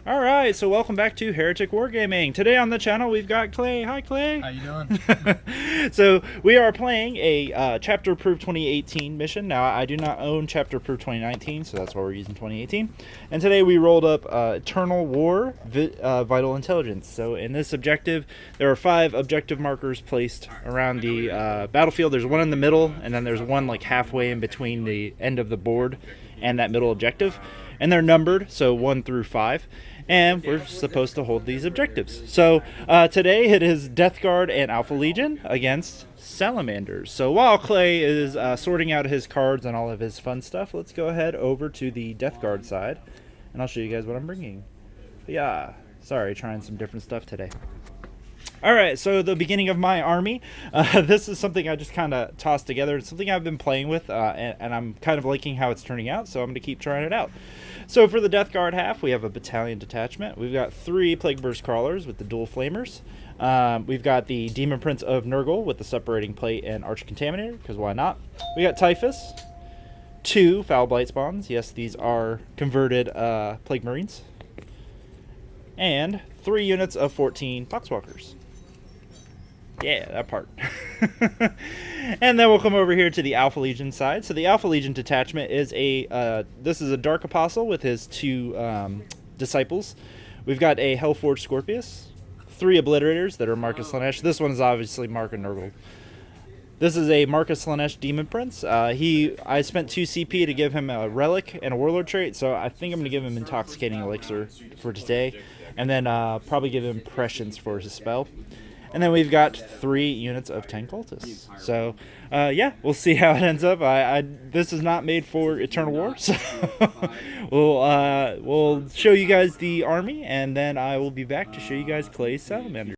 All right, so welcome back to Heretic Wargaming. Today on the channel we've got Clay. Hi, Clay. How you doing? So we are playing a Chapter Approved 2018 mission. Now I do not own Chapter Approved 2019, so that's why we're using 2018. And today we rolled up Eternal War Vital Intelligence. So in this objective, there are 5 objective markers placed around the battlefield. There's one in the middle, and then there's one like halfway in between the end of the board and that middle objective. And they're numbered, so 1 through 5. And we're supposed to hold these objectives. So today it is Death Guard and Alpha Legion against Salamanders. So while Clay is sorting out his cards and all of his fun stuff, let's go ahead over to the Death Guard side, and I'll show you guys what I'm bringing. But yeah, sorry, trying some different stuff today. Alright, so the beginning of my army. This is something I just kind of tossed together. It's something I've been playing with, and I'm kind of liking how it's turning out, so I'm going to keep trying it out. So for the Death Guard half, we have a battalion detachment. We've got 3 Plague Burst Crawlers with the dual flamers. We've got the Demon Prince of Nurgle with the separating plate and Arch Contaminator, because why not? We got Typhus, 2 Foul Blight Spawns. Yes, these are converted Plague Marines. And 3 units of 14 Poxwalkers. Yeah, that part. And then we'll come over here to the Alpha Legion side. So the Alpha Legion detachment is this is a Dark Apostle with his 2 disciples. We've got a Hellforged Scorpius, 3 Obliterators that are Marcus Slanesh. This one is obviously Mark and Nurgle. This is a Marcus Slanesh Demon Prince. I spent 2 CP to give him a Relic and a Warlord trait, so I think I'm going to give him Intoxicating Elixir for today. And then probably give him Prescience for his spell. And then we've got 3 units of 10 cultists. So, yeah, we'll see how it ends up. This is not made for Eternal War, so we'll show you guys the army, and then I will be back to show you guys Clay's Salamander.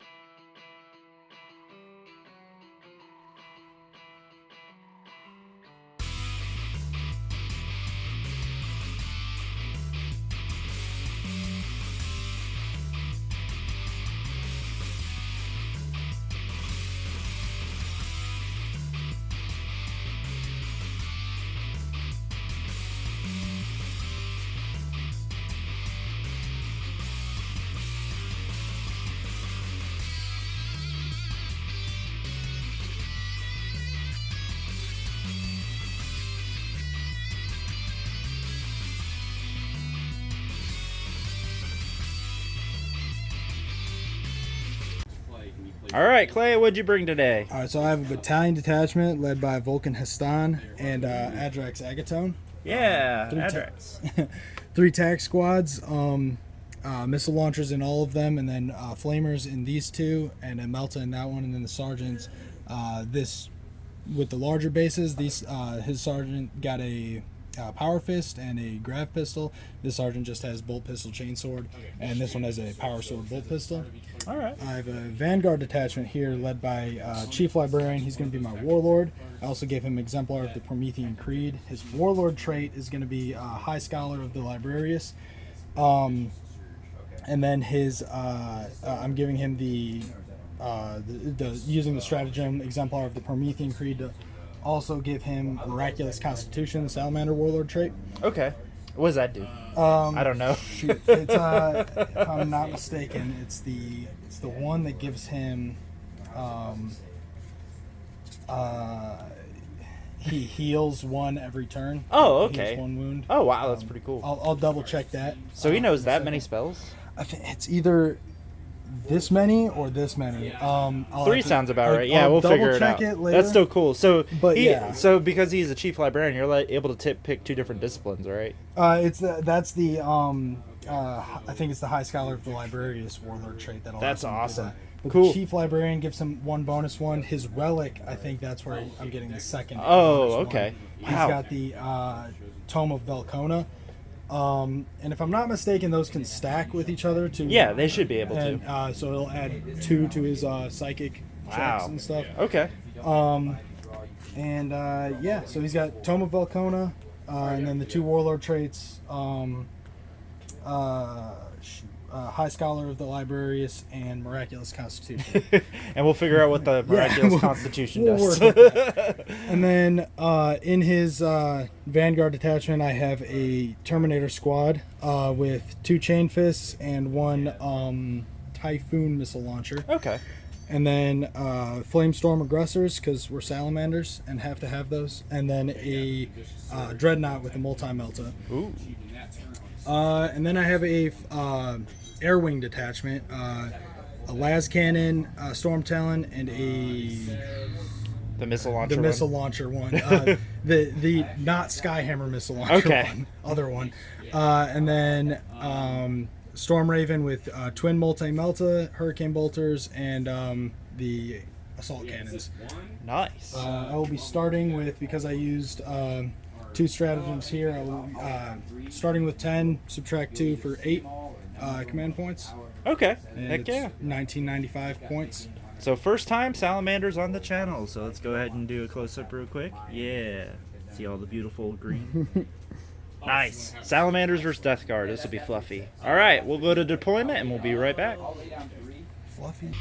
All right, Clay, what'd you bring today? All right, so I have a battalion detachment led by Vulcan Hastan and Adrax Agatone. Yeah, Adrax. 3 tac squads, missile launchers in all of them, and then flamers in these 2, and then Melta in that one, and then the sergeants. This with the larger bases. His sergeant got a power fist and a grav pistol. This sergeant just has bolt pistol chainsword, and this one has a power sword bolt pistol. All right. I have a Vanguard detachment here led by Chief Librarian. He's going to be my Warlord. I also gave him Exemplar of the Promethean Creed. His Warlord trait is going to be High Scholar of the Librarius. And then I'm giving him the using the stratagem Exemplar of the Promethean Creed to also give him Miraculous Constitution, the Salamander Warlord trait. Okay. What does that do? I don't know. Shoot, it's if I'm not mistaken, it's the one that gives him he heals 1 every turn. Oh, He okay. heals 1 wound. Oh, wow, that's pretty cool. I'll double check that. So he knows that many spells? I think it's either this many or this many. 3 sounds about right. Yeah, we'll figure it out. Later. That's still cool. So, yeah. So because he's a chief librarian, you're able to pick 2 different disciplines, right? I think it's the High Scholar of the Librarius Warlord trait that. That's awesome. But cool. The Chief Librarian gives him 1 bonus one. His Relic, I think that's where I'm getting the second. Oh, okay. He's got the Tome of Velcona. And if I'm not mistaken, those can stack with each other too. Yeah, they should be able to. So it'll add 2 to his psychic checks and stuff. Okay. Yeah, so he's got Tome of Velcona, and then the 2 Warlord traits. High Scholar of the Librarius, and Miraculous Constitution. And we'll figure out what the Miraculous Constitution does. Work with that. And then in his Vanguard detachment, I have a Terminator squad with 2 Chain Fists and 1 Typhoon missile launcher. Okay. And then Flamestorm Aggressors, because we're Salamanders and have to have those. And then a Dreadnought with a multi-melta. Ooh. And then I have a Air Wing detachment, a Las Cannon, Storm Talon, and the missile launcher. The missile launcher one. The not Skyhammer missile launcher one. Other one. And then Storm Raven with twin multi-melta, Hurricane Bolters, and the assault cannons. Nice. I will be starting with, because I used 2 stratagems here, I will starting with 10, subtract 2 for 8 command points. Okay. And Heck it's yeah. 1995 points. So first time Salamanders on the channel. So let's go ahead and do a close-up real quick. Yeah. See all the beautiful green. Nice. Salamanders versus Death Guard. This will be fluffy. All right. We'll go to deployment and we'll be right back. Fluffy.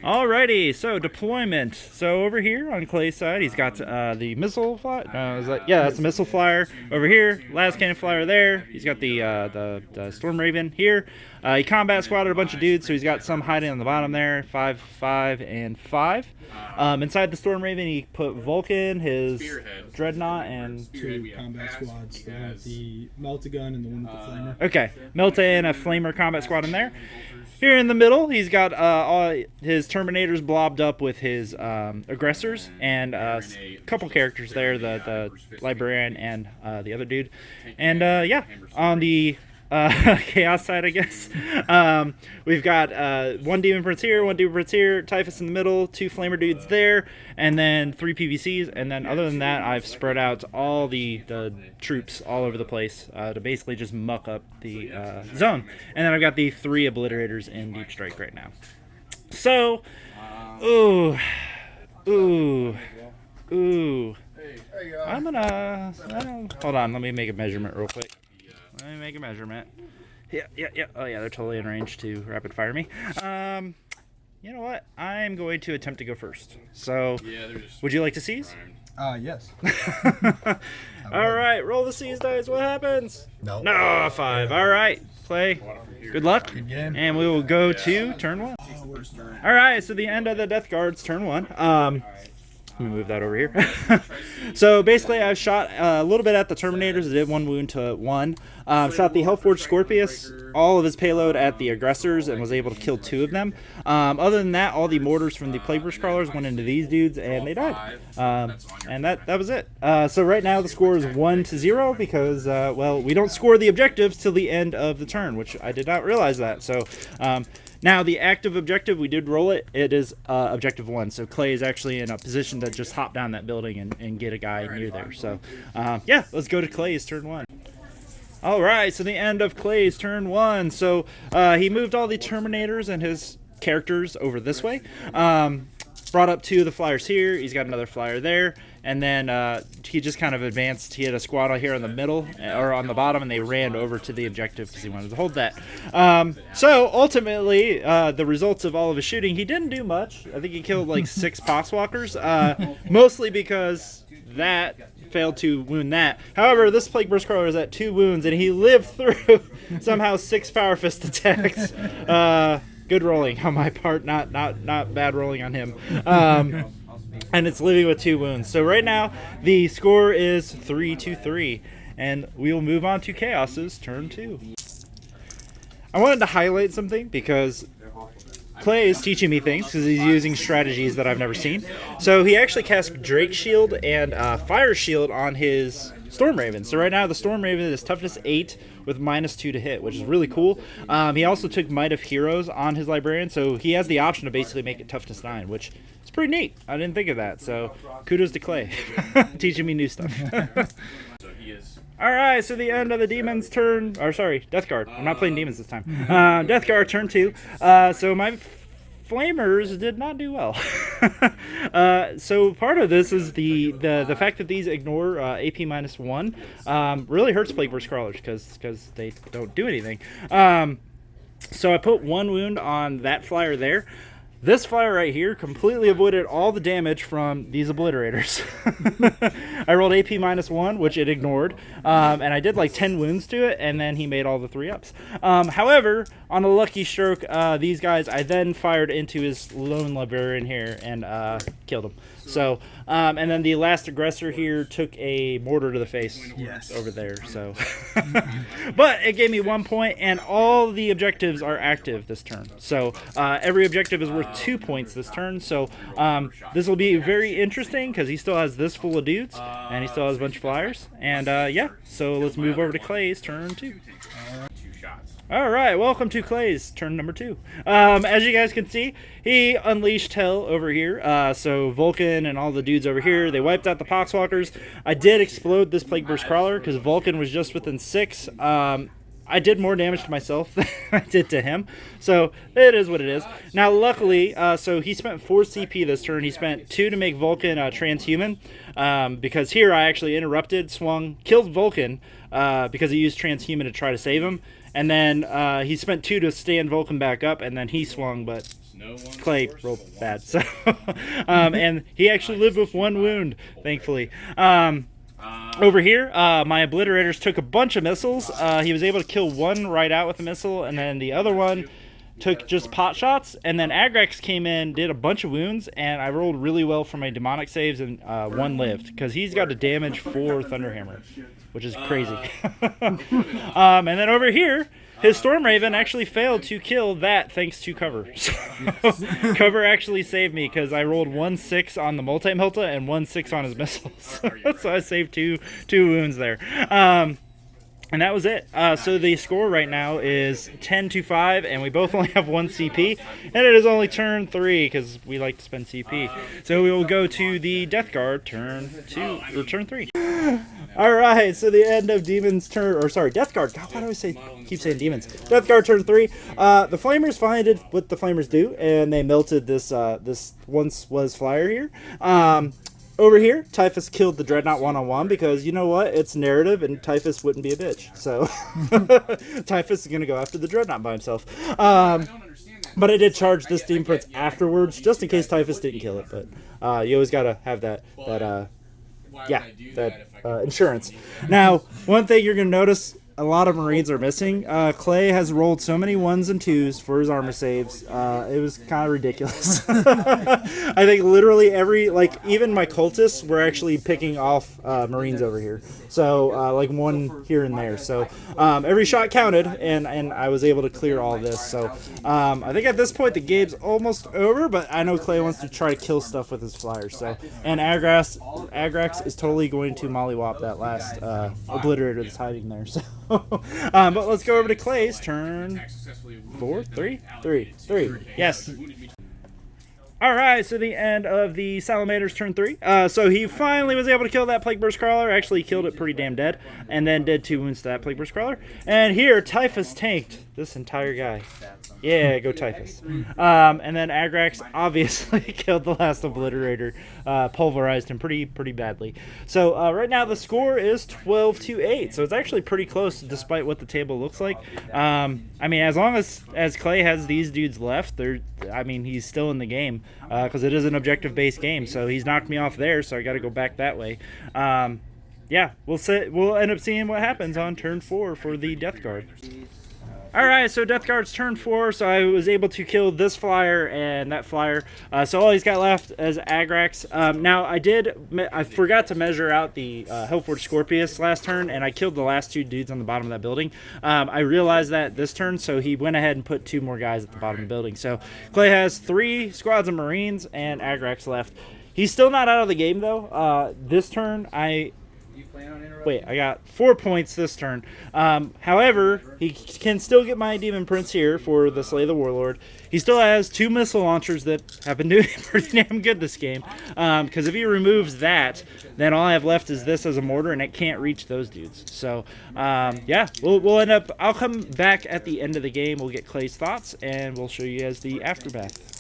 Alrighty, so deployment. So over here on Clay's side, he's got the missile flyer. That's the missile flyer over here. Las Cannon flyer there. He's got the Storm Raven here. He combat squatted a bunch of dudes, so he's got some hiding on the bottom there. 5, 5, and 5. Inside the Storm Raven, he put Vulcan, his Dreadnought, and 2 combat squads. The one with the Melta gun and the one with the flamer. Okay, Melta and a Flamer combat squad in there. Here in the middle, he's got all his Terminators blobbed up with his aggressors and a couple characters there, the Librarian and the other dude. And yeah, on the Chaos side, I guess, we've got 1 Demon Prince here, 1 Demon Prince here, Typhus in the middle, 2 Flamer dudes there, and then 3 PVCs. And then other than that, I've spread out all the troops all over the place to basically just muck up the zone. And then I've got the 3 Obliterators in Deep Strike right now. So, I'm gonna hold on. Let me make a measurement real quick. Let me make a measurement. Yeah. Oh yeah, they're totally in range to rapid fire me. You know what? I'm going to attempt to go first. So, would you like to seize? Yes. All right, roll the seize dice. What happens? No. No, 5. All right, play. Good luck. Good game. And we will go to turn 1. All right, so the end of the Death Guard's turn 1. Let me move that over here. So basically, I've shot a little bit at the Terminators. I did 1 wound to 1. Shot the Hellforged Scorpius, all of his payload at the aggressors, and was able to kill 2 of them. Other than that, all the mortars from the Plagueburst Crawlers went into these dudes, and they died. And that was it. So right now, the score is 1-0 because, well, we don't score the objectives till the end of the turn, which I did not realize that. So, now, the active objective, we did roll it. It is objective 1. So Clay is actually in a position to just hop down that building and get a guy near there. So, yeah, let's go to Clay's turn 1. All right, so the end of Clay's turn 1. So he moved all the Terminators and his characters over this way. Brought up 2 of the flyers here. He's got another flyer there. And then he just kind of advanced. He had a squad out here in the middle, or on the bottom, and they ran over to the objective because he wanted to hold that. So ultimately, the results of all of his shooting, he didn't do much. I think he killed like 6 Poxwalkers, mostly because that failed to wound that. However, this Plagueburst Crawler is at 2 wounds, and he lived through somehow 6 Power Fist attacks. Good rolling on my part, not bad rolling on him. And it's living with 2 wounds. So right now, the score is 3-3, and we will move on to Chaos's turn 2. I wanted to highlight something because Clay is teaching me things because he's using strategies that I've never seen. So he actually cast Drake Shield and Fire Shield on his Storm Raven. So right now the Storm Raven is toughness 8 with -2 to hit, which is really cool. He also took Might of Heroes on his Librarian, so he has the option to basically make it toughness 9, which is pretty neat. I didn't think of that, so kudos to Clay. Teaching me new stuff. Alright, so the end of the Demon's turn, or sorry, Death Guard. I'm not playing Demons this time. Death Guard, turn 2. So my Flamers did not do well. So part of this is the fact that these ignore AP -1 really hurts Plague Burst Crawlers because they don't do anything. So I put 1 wound on that flyer there. This flyer right here completely avoided all the damage from these obliterators. I rolled AP -1, which it ignored, and I did like 10 wounds to it, and then he made all the 3-ups. However, on a lucky stroke, these guys, I then fired into his lone librarian here and killed him. So, and then the last aggressor here took a mortar to the face over there. So, but it gave me 1 point, and all the objectives are active this turn. So every objective is worth 2 points this turn. So this will be very interesting because he still has this full of dudes, and he still has a bunch of flyers. And yeah, so let's move over to Clay's turn 2. All right, welcome to Clay's turn number 2. As you guys can see, he unleashed hell over here. So Vulcan and all the dudes over here, they wiped out the Poxwalkers. I did explode this Plague Burst Crawler because Vulcan was just within 6. I did more damage to myself than I did to him. So it is what it is. Now, luckily, so he spent 4 CP this turn. He spent 2 to make Vulcan transhuman because here I actually interrupted, swung, killed Vulcan because he used transhuman to try to save him. And then he spent 2 to stand Vulcan back up, and then he swung, but Clay rolled bad. So, and he actually lived with 1 wound, thankfully. Over here, my obliterators took a bunch of missiles. He was able to kill 1 right out with a missile, and then the other one took just pot shots. And then Agrax came in, did a bunch of wounds, and I rolled really well for my demonic saves, and 1 lived because he's got a damage 4 Thunderhammer, which is crazy. And then over here, his Storm Raven actually failed to kill that thanks to cover. So cover actually saved me because I rolled 1-6 on the multi-melta and 1-6 on his missiles. So I saved two wounds there. And that was it. So the score right now is 10-5, and we both only have 1 CP, and it is only turn 3 because we like to spend CP. So we will go to the Death Guard turn 2 or turn 3. All right, so the end of Demon's turn, or sorry, Death Guard. God, why do I keep saying Demons? Death Guard turn 3. The Flamers finally did what the Flamers do, and they melted this this once was flyer here. Over here, Typhus killed the Dreadnought one-on-one because, you know what, it's narrative and Typhus wouldn't be a bitch. So Typhus is going to go after the Dreadnought by himself. But I did charge this Demon Prince afterwards just in case Typhus didn't kill it. But you always got to have that insurance. Now, one thing you're going to notice, a lot of Marines are missing. Clay has rolled so many 1s and 2s for his armor saves. It was kind of ridiculous. I think literally even my cultists were actually picking off Marines over here. So, like 1 here and there. So, every shot counted, and I was able to clear all this. So, I think at this point the game's almost over, but I know Clay wants to try to kill stuff with his flyers. So, and Agrax is totally going to mollywop that last obliterator that's hiding there. So. But let's go over to Clay's turn 4, 3. Yes. All right, so the end of the Salamanders turn 3. So he finally was able to kill that Plague Burst Crawler. Actually, he killed it pretty damn dead, and then did 2 wounds to that Plague Burst Crawler. And here, Typhus tanked this entire guy. Yeah, go Typhus. And then Agrax obviously killed the last obliterator, pulverized him pretty badly. So right now the score is 12-8. So it's actually pretty close despite what the table looks like. I mean, as long as Clay has these dudes left, he's still in the game because it is an objective-based game. So he's knocked me off there, so I got to go back that way. Yeah, we'll end up seeing what happens on turn 4 for the Death Guard. Alright, so Death Guard's turn 4, so I was able to kill this flyer and that flyer. So all he's got left is Agrax. Now, I forgot to measure out the Hellforged Scorpius last turn, and I killed the last 2 dudes on the bottom of that building. I realized that this turn, so he went ahead and put 2 more guys at the bottom of the building. So Clay has 3 squads of Marines and Agrax left. He's still not out of the game, though. This turn, I got 4 points this turn. However, he can still get my Demon Prince here for the Slay the Warlord. He still has 2 missile launchers that have been doing pretty damn good this game. Because if he removes that, then all I have left is this as a mortar, and it can't reach those dudes. So, yeah, we'll end up... I'll come back at the end of the game. We'll get Clay's thoughts, and we'll show you guys the aftermath.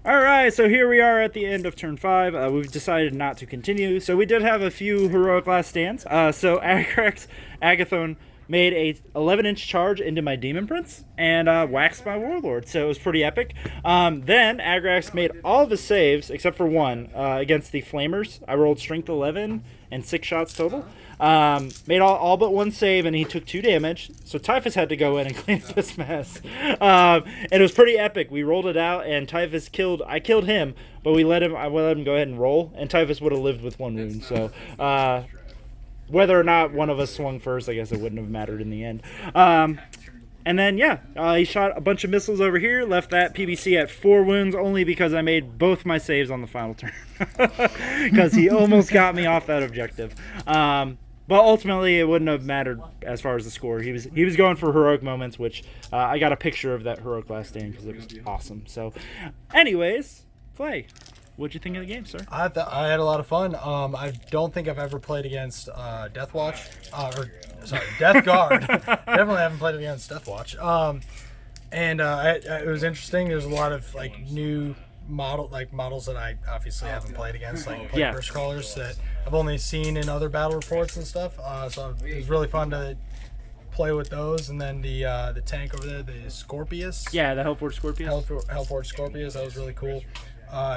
Alright, so here we are at the end of turn 5. We've decided not to continue. So we did have a few heroic last stands. So Agrax Agathon made a 11-inch charge into my Demon Prince and waxed my Warlord. So it was pretty epic. Then Agrax made all of his saves, except for 1, against the Flamers. I rolled Strength 11 and 6 shots total. Made all but 1 save, and he took 2 damage. So Typhus had to go in and clean up this mess. And it was pretty epic. We rolled it out, and Typhus I killed him, but I let him go ahead and roll, and Typhus would have lived with 1 wound. So whether or not one of us swung first, I guess it wouldn't have mattered in the end. And then, yeah, he shot a bunch of missiles over here, left that PBC at 4 wounds, only because I made both my saves on the final turn. Because he almost got me off that objective. But ultimately, it wouldn't have mattered as far as the score. He was going for heroic moments, which I got a picture of that heroic last stand because it was awesome. So, anyways, Clay, what'd you think of the game, sir? I had a lot of fun. I don't think I've ever played against Death Guard. Definitely haven't played against Death Watch. It was interesting. There's a lot of new models that I obviously haven't played against, first crawlers that I've only seen in other battle reports and stuff. So it was really fun to play with those. And then the tank over there, the Scorpius. Yeah, the Hellforged Scorpius. Hellforged Scorpius. That was really cool.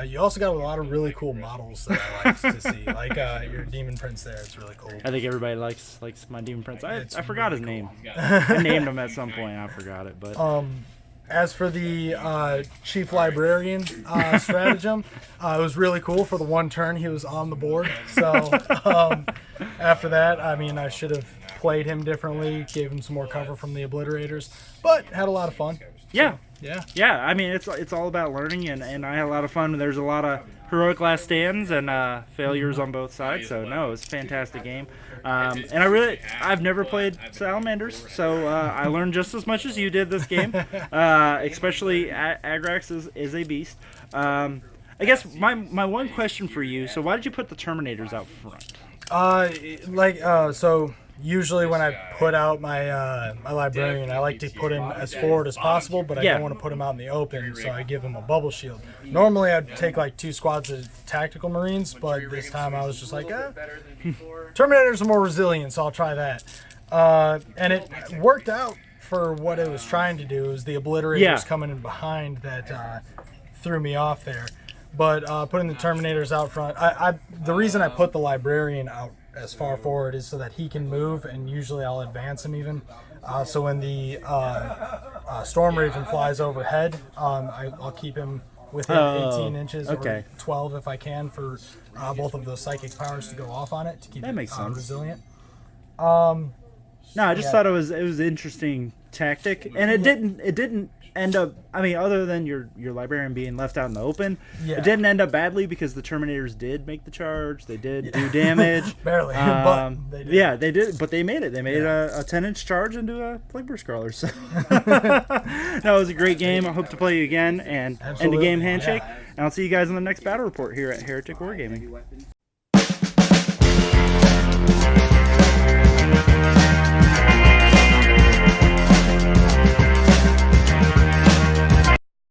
You also got a lot of really cool models that I like to see, like your Demon Prince there. It's really cool. I think everybody likes my Demon Prince. I forgot his name. I named him at some point. I forgot it, but. As for the Chief Librarian stratagem, it was really cool for the 1 turn he was on the board. So after that, I mean, I should have played him differently, gave him some more cover from the Obliterators, but had a lot of fun. Yeah. Yeah. Yeah, I mean, it's all about learning, and I had a lot of fun. There's a lot of heroic last stands and failures on both sides, so no, it was a fantastic game. And I've never played Salamanders, so I learned just as much as you did this game, especially Agrax is a beast. I guess my one question for you, so why did you put the Terminators out front? So usually when I put out my my librarian, I like to put him as forward as possible, but I don't want to put him out in the open, so I give him a bubble shield. Normally I'd take 2 squads of tactical Marines, but this time I was just like, Terminators are more resilient, so I'll try that. And it worked out for what it was trying to do. It was the Obliterators coming in behind that threw me off there. But putting the Terminators out front, the reason I put the Librarian out as far forward is so that he can move, and usually I'll advance him even. So when the Storm Raven flies overhead, I'll keep him within 18 inches or 12 if I can for both of those psychic powers to go off on it to keep it resilient. No, I just thought it was an interesting tactic, and it didn't end up. I mean, other than your librarian being left out in the open, it didn't end up badly because the Terminators did make the charge. They did do damage, barely, but they did. Yeah, they did, but they made it. They made a 10-inch charge into a Plagueburst Crawler. So that was a great game. I hope to play you again and end the game handshake. And I'll see you guys in the next battle report here at Heretic Wargaming.